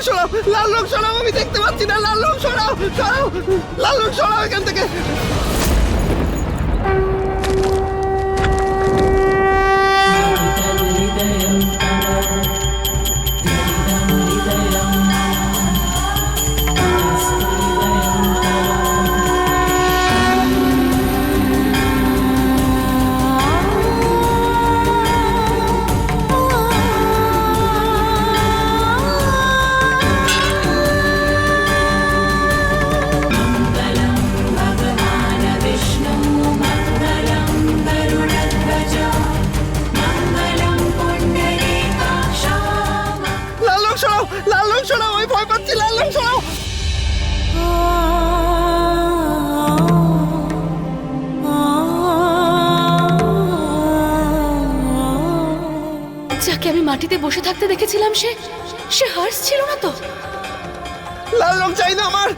সরাও, লাল রং সরাও, আমি দেখতে পাচ্ছি না, লাল রং সরাও, সরাও, লাল রং সরাও এখান থেকে। লাল রং সরাও, আমি ভয় পাচ্ছি, লাল রং সরাও। যাকে আমি মাটিতে বসে থাকতে দেখেছিলাম সে সে হার্স ছিল না তো? লাল রং চাই না আমার।